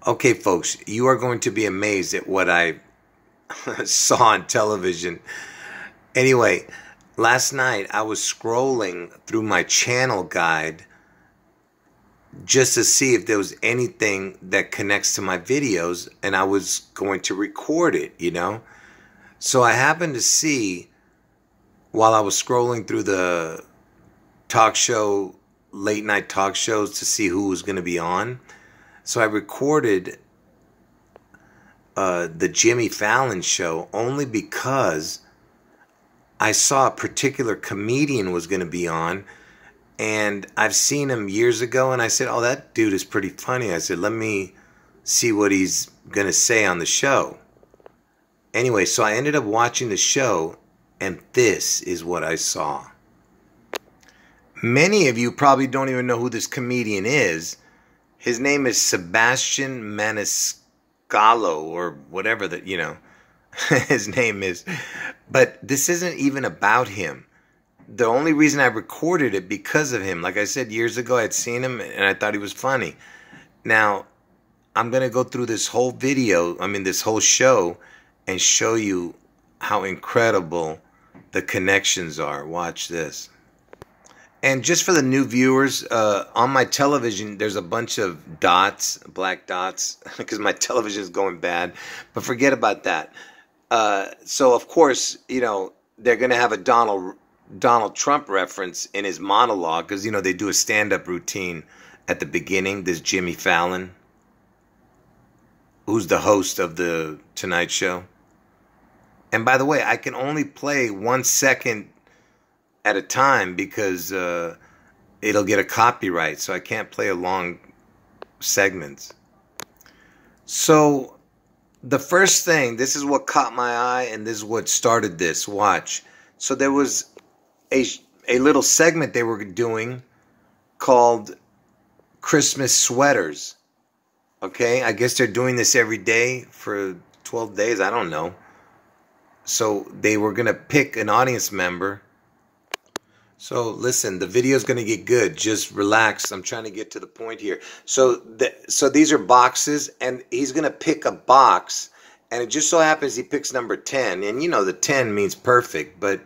Okay, folks, you are going to be amazed at what I saw on television. Anyway, last night I was scrolling through my channel guide just to see if there was anything that connects to my videos, and I was going to record it, you know? So I happened to see, while I was scrolling through the talk show, late night talk shows to see who was going to be on, so I recorded the Jimmy Fallon show only because I saw a particular comedian was going to be on, and I've seen him years ago, and I said, oh, that dude is pretty funny. I said, let me see what he's going to say on the show. Anyway, so I ended up watching the show, and this is what I saw. Many of you probably don't even know who this comedian is. His name is Sebastian Maniscalco, or whatever that, you know, his name is. But this isn't even about him. The only reason I recorded it because of him. Like I said, years ago, I'd seen him and I thought he was funny. Now, I'm going to go through this whole video, this whole show, and show you how incredible the connections are. Watch this. And just for the new viewers, on my television, there's a bunch of dots, black dots, because my television is going bad. But forget about that. So, of course, you know, they're going to have a Donald Trump reference in his monologue, because, you know, they do a stand-up routine at the beginning. There's Jimmy Fallon, who's the host of the Tonight Show. And by the way, I can only play 1 second at a time because it'll get a copyright, so I can't play a long segments. So the first thing, this is what caught my eye, and this is what started this. Watch. So there was a little segment they were doing called Christmas sweaters. Okay, I guess they're doing this every day for 12 days. I don't know. So they were going to pick an audience member. So listen, the video is going to get good. Just relax. I'm trying to get to the point here. So these are boxes, and he's going to pick a box, and it just so happens he picks number 10. And you know the 10 means perfect, but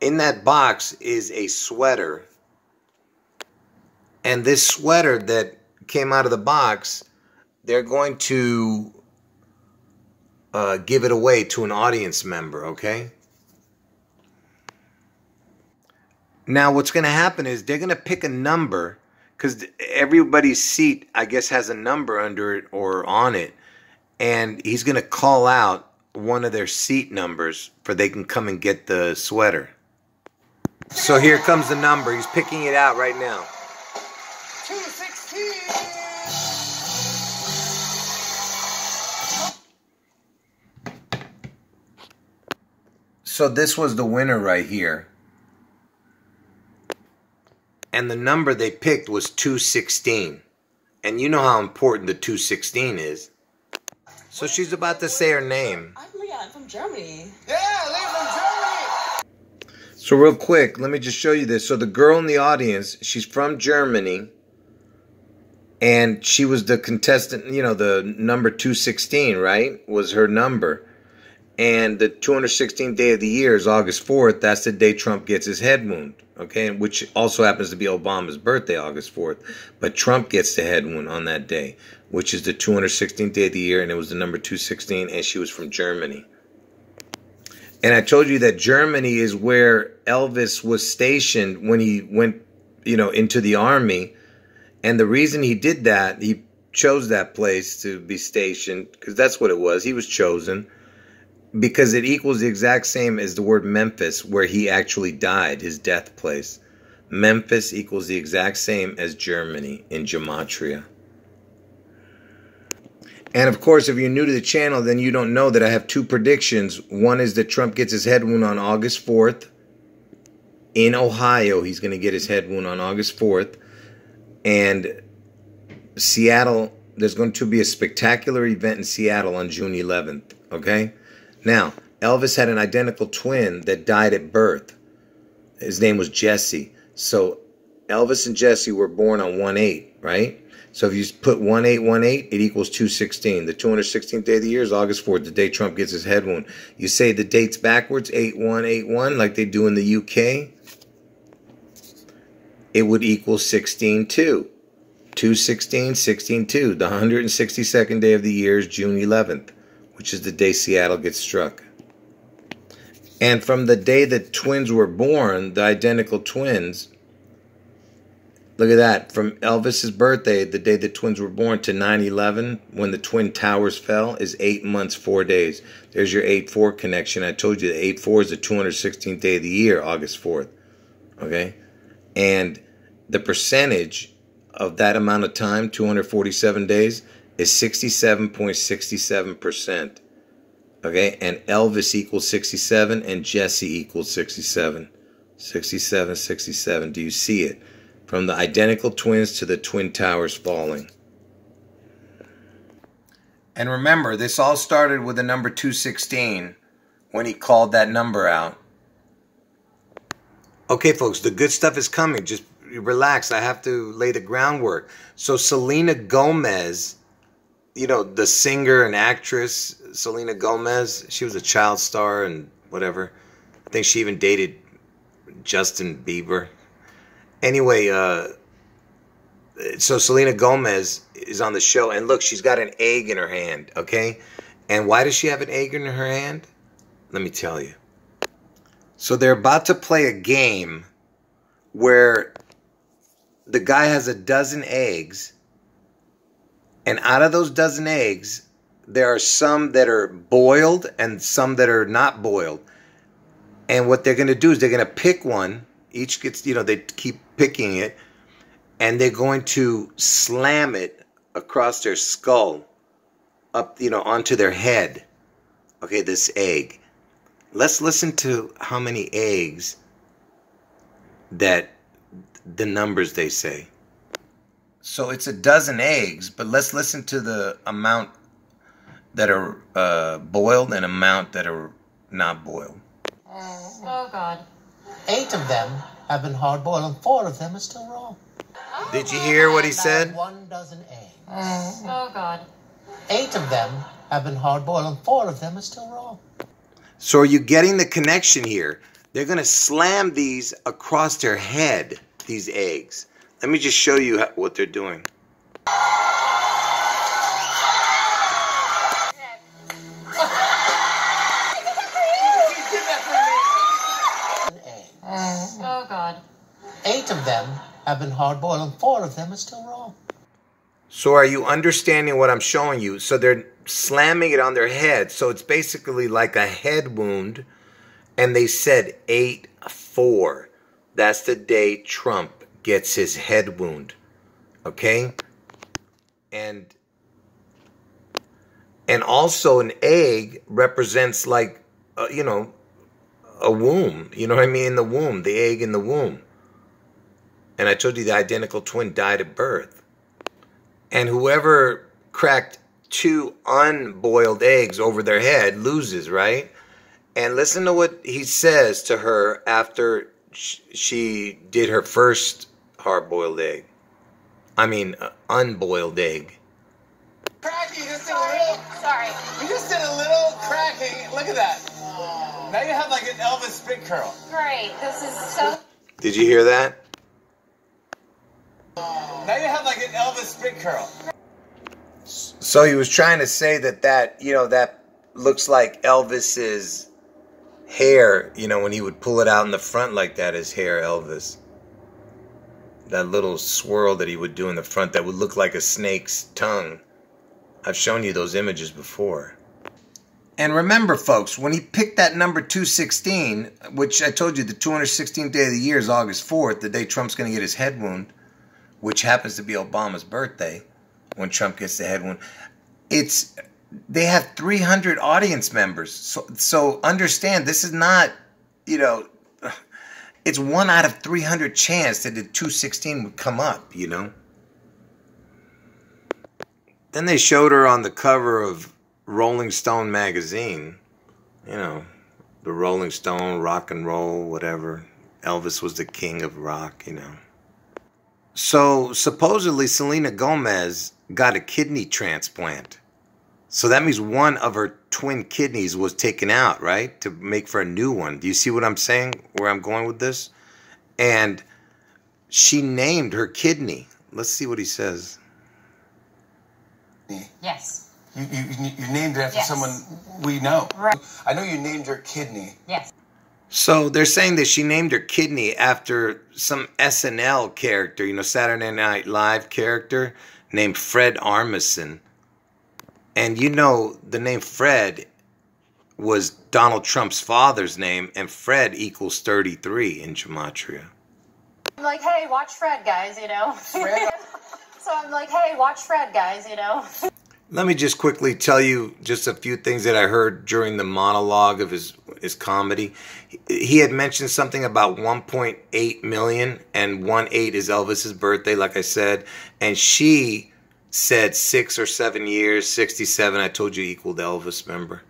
in that box is a sweater. And this sweater that came out of the box, they're going to give it away to an audience member, okay? Now, what's going to happen is they're going to pick a number, because everybody's seat, I guess, has a number under it or on it. And he's going to call out one of their seat numbers for they can come and get the sweater. So here comes the number. He's picking it out right now. 216. So this was the winner right here. And the number they picked was 216. And you know how important the 216 is. So she's about to say her name. I'm Leah. I'm from Germany. Yeah, Leah from Germany. So real quick, let me just show you this. So the girl in the audience, she's from Germany. And she was the contestant, you know, the number 216, right? Was her number. And the 216th day of the year is August 4th. That's the day Trump gets his head wound. Okay, which also happens to be Obama's birthday, August 4th. But Trump gets the head wound on that day, which is the 216th day of the year, and it was the number 216, and she was from Germany. And I told you that Germany is where Elvis was stationed when he went, you know, into the army. And the reason he did that, he chose that place to be stationed, because that's what it was. He was chosen. Because it equals the exact same as the word Memphis, where he actually died, his death place. Memphis equals the exact same as Germany in gematria. And of course, if you're new to the channel, then you don't know that I have two predictions. One is that Trump gets his head wound on August 4th. In Ohio, he's going to get his head wound on August 4th. And Seattle, there's going to be a spectacular event in Seattle on June 11th. Okay? Now, Elvis had an identical twin that died at birth. His name was Jesse. So Elvis and Jesse were born on 1/8, right? So if you put 1818, it equals 216. The 216th day of the year is August 4th, the day Trump gets his head wound. You say the dates backwards, 8181, like they do in the UK, it would equal 16-2. 216, 16-2. The 162nd day of the year is June 11th, which is the day Seattle gets struck. And from the day that twins were born, the identical twins, look at that. From Elvis's birthday, the day the twins were born, to 9/11, when the Twin Towers fell, is 8 months, 4 days. There's your 8-4 connection. I told you that 8-4 is the 216th day of the year, August 4th. Okay? And the percentage of that amount of time, 247 days, is 67.67%. Okay? And Elvis equals 67, and Jesse equals 67. 67, 67. Do you see it? From the identical twins to the Twin Towers falling. And remember, this all started with the number 216 when he called that number out. Okay, folks, the good stuff is coming. Just relax. I have to lay the groundwork. So Selena Gomez, you know, the singer and actress, Selena Gomez, she was a child star and whatever. I think she even dated Justin Bieber. Anyway, so Selena Gomez is on the show, and look, she's got an egg in her hand, okay? And why does she have an egg in her hand? Let me tell you. So they're about to play a game where the guy has a dozen eggs, and out of those dozen eggs, there are some that are boiled and some that are not boiled. And what they're going to do is they're going to pick one. Each gets, you know, they keep picking it, and they're going to slam it across their skull, up, you know, onto their head. Okay, this egg. Let's listen to how many eggs that the numbers they say. So it's a dozen eggs, but let's listen to the amount that are boiled and amount that are not boiled. Oh, God. 8 of them have been hard-boiled, and 4 of them are still raw. Did you hear what he said? 1 dozen eggs. Oh, God. 8 of them have been hard-boiled, and 4 of them are still raw. So are you getting the connection here? They're going to slam these across their head, these eggs. Let me just show you what they're doing. Oh, God. 8 of them have been hard-boiled, and 4 of them are still raw. So are you understanding what I'm showing you? So they're slamming it on their head. So it's basically like a head wound. And they said 8-4. That's the day Trump gets his head wound. Okay? And also an egg represents like, you know, a womb. You know what I mean? The womb. The egg in the womb. And I told you the identical twin died at birth. And whoever cracked 2 unboiled eggs over their head loses, right? And listen to what he says to her after she did her first hard-boiled egg. I mean, unboiled egg. Cracking, you just did a little. Sorry. You just did a little cracking. Look at that. Now you have like an Elvis spit curl. Great. This is so... Did you hear that? Now you have like an Elvis spit curl. So he was trying to say that, you know, that looks like Elvis's hair, you know, when he would pull it out in the front like that, his hair, Elvis. That little swirl that he would do in the front that would look like a snake's tongue. I've shown you those images before. And remember, folks, when he picked that number 216, which I told you the 216th day of the year is August 4th, the day Trump's going to get his head wound, which happens to be Obama's birthday, when Trump gets the head wound. They have 300 audience members. So understand, this is not, you know, it's 1 out of 300 chance that the 216 would come up, you know. Then they showed her on the cover of Rolling Stone magazine. You know, the Rolling Stone, rock and roll, whatever. Elvis was the king of rock, you know. So supposedly Selena Gomez got a kidney transplant. So that means one of her twin kidneys was taken out, right? To make for a new one. Do you see what I'm saying? Where I'm going with this? And she named her kidney. Let's see what he says. Yes. You named it after someone we know. Right. I know you named your kidney. Yes. So they're saying that she named her kidney after some SNL character, you know, Saturday Night Live character named Fred Armisen. And you know, the name Fred was Donald Trump's father's name, and Fred equals 33 in gematria. I'm like, hey, watch Fred, guys, you know. Fred? So I'm like, hey, watch Fred, guys, you know. Let me just quickly tell you just a few things that I heard during the monologue of his comedy. He had mentioned something about 1.8 million, and 1/8 is Elvis's birthday, like I said. And she said 6 or 7 years, 67, I told you, equaled Elvis, remember?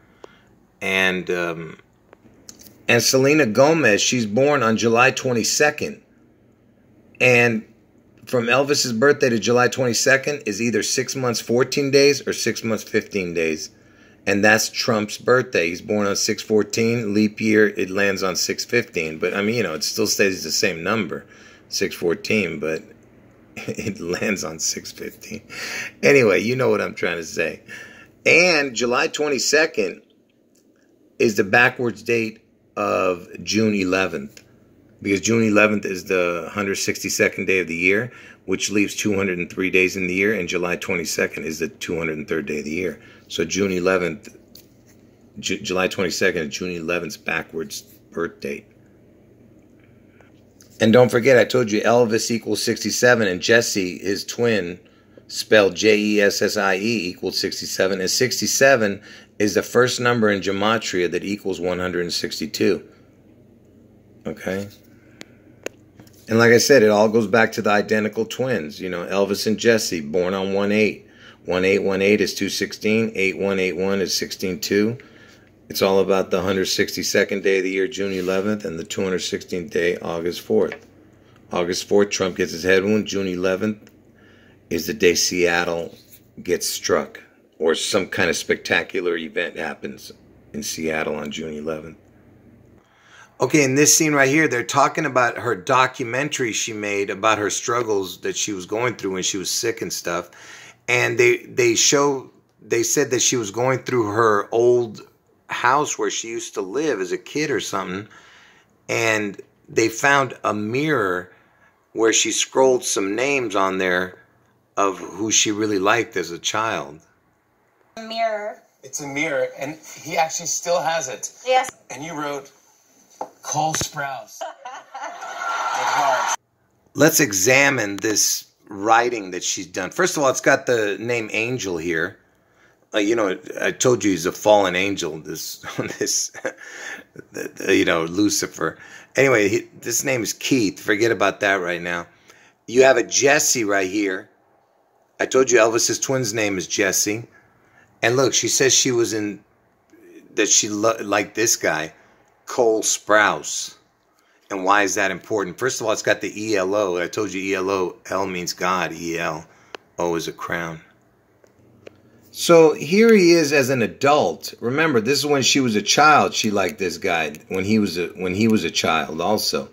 And Selena Gomez, she's born on July 22nd. And from Elvis's birthday to July 22nd is either 6 months, 14 days or 6 months, 15 days. And that's Trump's birthday. He's born on 6/14. Leap year, it lands on 6/15. But, I mean, you know, it still stays the same number, 6/14, but it lands on 6/15. Anyway, you know what I'm trying to say. And July 22nd is the backwards date of June 11th. Because June 11th is the 162nd day of the year, which leaves 203 days in the year, and July 22nd is the 203rd day of the year. So June 11th, July 22nd is June 11th's backwards birth date. And don't forget, I told you Elvis equals 67, and Jesse, his twin, spelled Jessie, equals 67. And 67 is the first number in gematria that equals 162. Okay? And like I said, it all goes back to the identical twins. You know, Elvis and Jesse, born on 1/8. 1/8 is 216. 8181 is 16/2. It's all about the 162nd day of the year, June 11th, and the 216th day, August 4th. August 4th, Trump gets his head wound. June 11th is the day Seattle gets struck, or some kind of spectacular event happens in Seattle on June 11th. Okay, in this scene right here, they're talking about her documentary she made about her struggles that she was going through when she was sick and stuff. And they said that she was going through her old house where she used to live as a kid or something. And they found a mirror where she scrolled some names on there of who she really liked as a child. Mirror. It's a mirror, and he actually still has it. Yes. And you wrote Cole Sprouse. With hearts. Let's examine this writing that she's done. First of all, it's got the name Angel here. You know, I told you he's a fallen angel. This you know, Lucifer. Anyway, this name is Keith. Forget about that right now. You have a Jesse right here. I told you Elvis's twin's name is Jesse. And look, she says she was in, that she liked this guy, Cole Sprouse. And why is that important? First of all, it's got the ELO. I told you ELO, L means God, EL, O is a crown. So here he is as an adult. Remember, this is when she was a child. She liked this guy when he was a child also.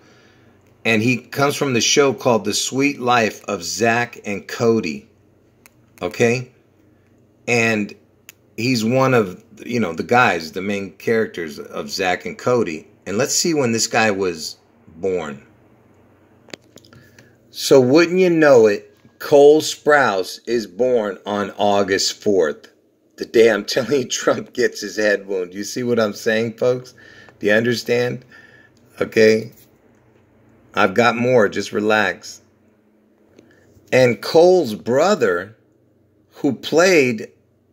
And he comes from the show called The Sweet Life of Zach and Cody. Okay? And he's one of, you know, the guys, the main characters of Zach and Cody. And let's see when this guy was born. So wouldn't you know it, Cole Sprouse is born on August 4th. The day I'm telling you Trump gets his head wound. You see what I'm saying, folks? Do you understand? Okay? I've got more. Just relax. And Cole's brother, who played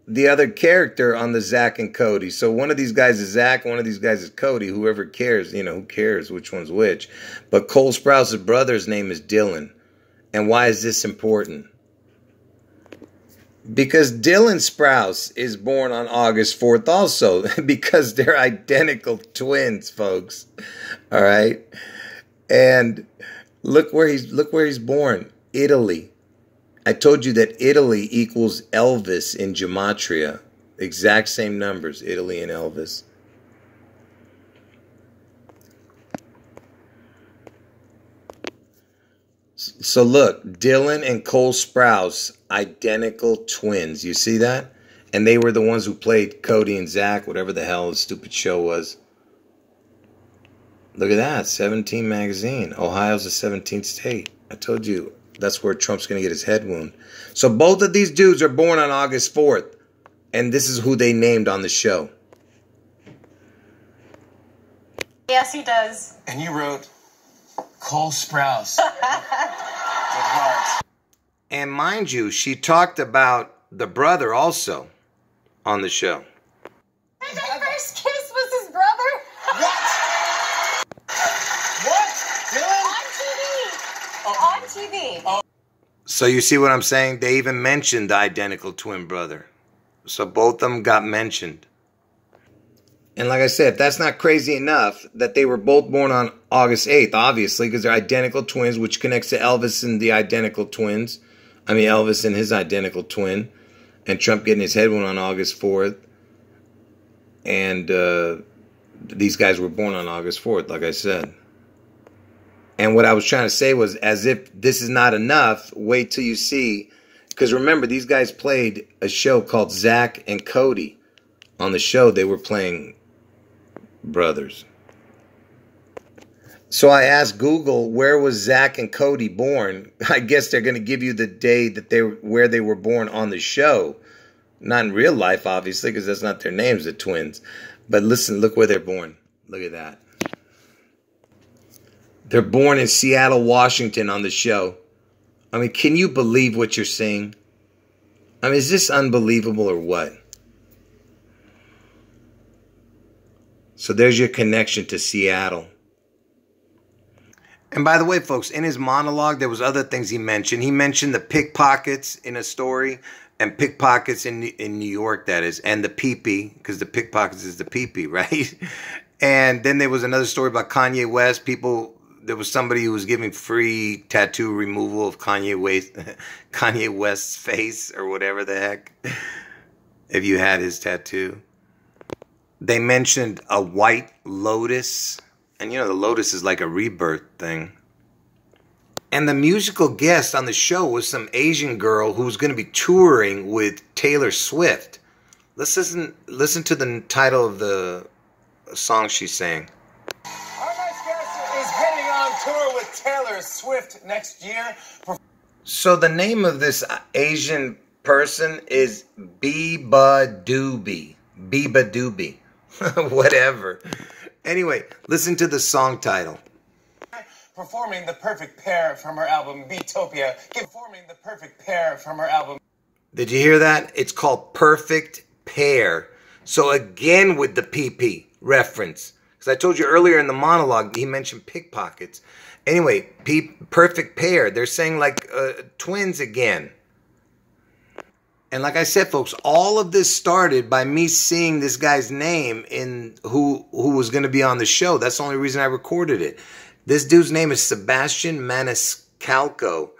the other character on the Zach and Cody. So one of these guys is Zach, one of these guys is Cody. Whoever cares, you know, who cares which one's which. But Cole Sprouse's brother's name is Dylan. And why is this important? Because Dylan Sprouse is born on August 4th also. Because they're identical twins, folks. All right? And look where he's born. Italy. I told you that Italy equals Elvis in gematria. Exact same numbers, Italy and Elvis. So look, Dylan and Cole Sprouse, identical twins. You see that? And they were the ones who played Cody and Zach, whatever the hell the stupid show was. Look at that, 17 magazine. Ohio's the 17th state. I told you, that's where Trump's going to get his head wound. So both of these dudes are born on August 4th. And this is who they named on the show. Yes, he does. And you wrote Cole Sprouse. With hearts. And mind you, she talked about the brother also on the show. My first kiss was his brother. What? What? Dylan? On TV. On TV. So you see what I'm saying? They even mentioned the identical twin brother. So both of them got mentioned. And like I said, if that's not crazy enough that they were both born on August 8th, obviously, because they're identical twins, which connects to Elvis and the identical twins. I mean, Elvis and his identical twin. And Trump getting his head wound on August 4th. And these guys were born on August 4th, like I said. And what I was trying to say was, as if this is not enough, wait till you see. Because remember, these guys played a show called Zach and Cody. On the show, they were playing brothers. So I asked Google, where was Zach and Cody born? I guess they're going to give you the day that where they were born on the show. Not in real life, obviously, because that's not their names, the twins. But listen, look where they're born. Look at that. They're born in Seattle, Washington on the show. I mean, can you believe what you're seeing? I mean, is this unbelievable or what? So there's your connection to Seattle. And by the way, folks, in his monologue, there was other things he mentioned. He mentioned the pickpockets in a story, and pickpockets in New York, that is, and the pee-pee, because the pickpockets is the pee-pee, right? And then there was another story about Kanye West. There was somebody who was giving free tattoo removal of Kanye West's face or whatever the heck, if you had his tattoo. They mentioned a white lotus. And, you know, the lotus is like a rebirth thing. And the musical guest on the show was some Asian girl who was going to be touring with Taylor Swift. Let's listen to the title of the song she sang. Our next guest is heading on tour with Taylor Swift next year. So the name of this Asian person is Biba Doobie. Biba Doobie. Whatever. Anyway, listen to the song title. Performing the perfect pair from her album Beatopia. Performing the perfect pair from her album. Did you hear that? It's called Perfect Pair. So again with the PP reference. Because I told you earlier in the monologue, he mentioned pickpockets. Anyway, perfect pair. They're saying like twins again. And like I said, folks, all of this started by me seeing this guy's name in who was going to be on the show. That's the only reason I recorded it. This dude's name is Sebastian Maniscalco.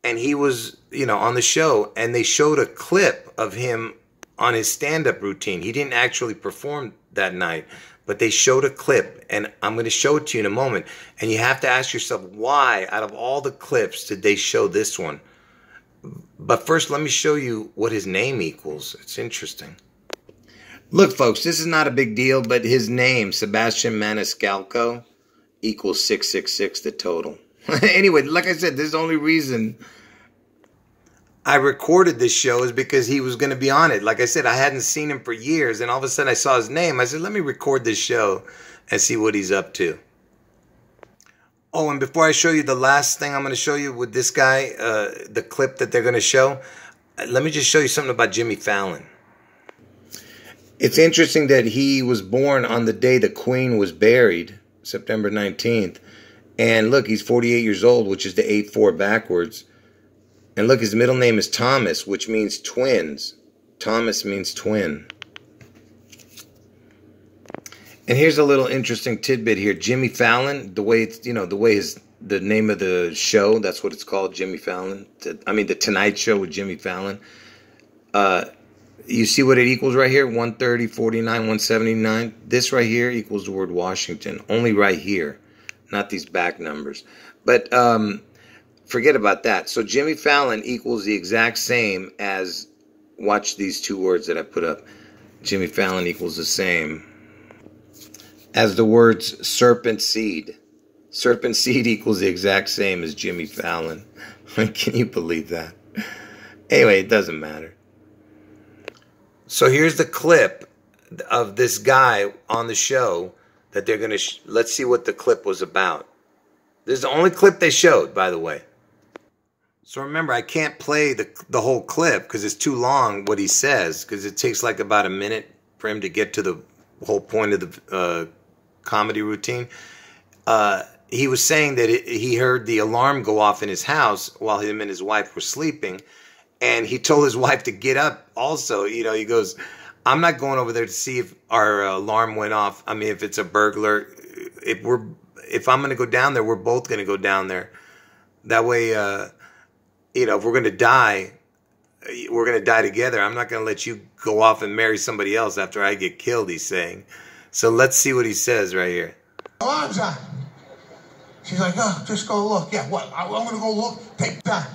And he was, you know, on the show. And they showed a clip of him on his stand-up routine. He didn't actually perform that night. But they showed a clip. And I'm going to show it to you in a moment. And you have to ask yourself, why, out of all the clips, did they show this one? But first, let me show you what his name equals. It's interesting. Look, folks, this is not a big deal, but his name, Sebastian Maniscalco, equals 666, the total. Anyway, like I said, this is the only reason I recorded this show is because he was going to be on it. Like I said, I hadn't seen him for years, and all of a sudden I saw his name. I said, let me record this show and see what he's up to. Oh, and before I show you the last thing I'm going to show you with this guy, the clip that they're going to show, let me just show you something about Jimmy Fallon. It's interesting that he was born on the day the Queen was buried, September 19th. And look, he's 48 years old, which is the 8-4 backwards. And look, his middle name is Thomas, which means twins. Thomas means twin. And here's a little interesting tidbit here. Jimmy Fallon, the way it's, you know, the way his the name of the show. That's what it's called, Jimmy Fallon. The Tonight Show with Jimmy Fallon. You see what it equals right here? 130, 49, 179. This right here equals the word Washington. Only right here. Not these back numbers. But forget about that. So Jimmy Fallon equals the exact same as, watch these two words that I put up. Jimmy Fallon equals the same as the words serpent seed. Serpent seed equals the exact same as Jimmy Fallon. Can you believe that? Anyway, it doesn't matter. So here's the clip of this guy on the show that they're going to... Let's see what the clip was about. This is the only clip they showed, by the way. So remember, I can't play the whole clip because it's too long what he says, because it takes like about a minute for him to get to the whole point of the comedy routine. He was saying that he heard the alarm go off in his house while him and his wife were sleeping. And he told his wife to get up also. You know, he goes, I'm not going over there to see if our alarm went off. I mean, if it's a burglar. If I'm going to go down there, we're both going to go down there. That way, if we're going to die, we're going to die together. I'm not going to let you go off and marry somebody else after I get killed, he's saying. So let's see what he says right here. Alarm's on. She's like, oh, just go look. Yeah, what? I'm going to go look. Take that.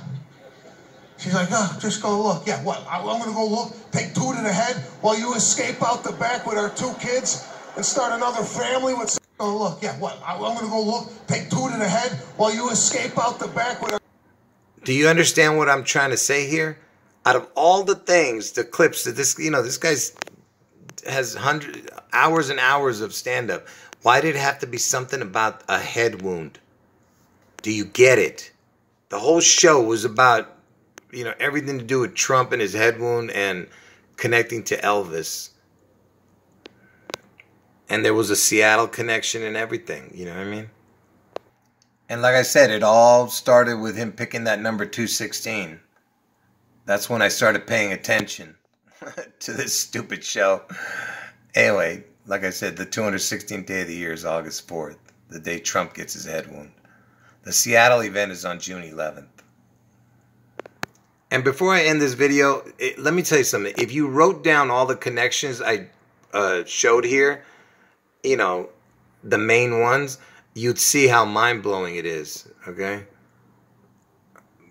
She's like, oh, just go look. Yeah, what? I'm going to go look. Take 2 to the head while you escape out the back with our 2 kids and start another family with... Go look. Yeah, what? I'm going to go look. Take 2 to the head while you escape out the back with our... Do you understand what I'm trying to say here? Out of all the things, the clips that this guy's has hours and hours of stand-up. Why did it have to be something about a head wound? Do you get it? The whole show was about, everything to do with Trump and his head wound and connecting to Elvis. And there was a Seattle connection and everything, you know what I mean? And like I said, it all started with him picking that number 216. That's when I started paying attention to this stupid show. Anyway, like I said, the 216th day of the year is August 4th, the day Trump gets his head wound. The Seattle event is on June 11th. And before I end this video, let me tell you something. If you wrote down all the connections I showed here, the main ones, you'd see how mind-blowing it is, okay?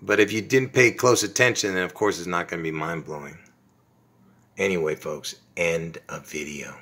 But if you didn't pay close attention, then of course it's not going to be mind-blowing. Anyway, folks, end of video.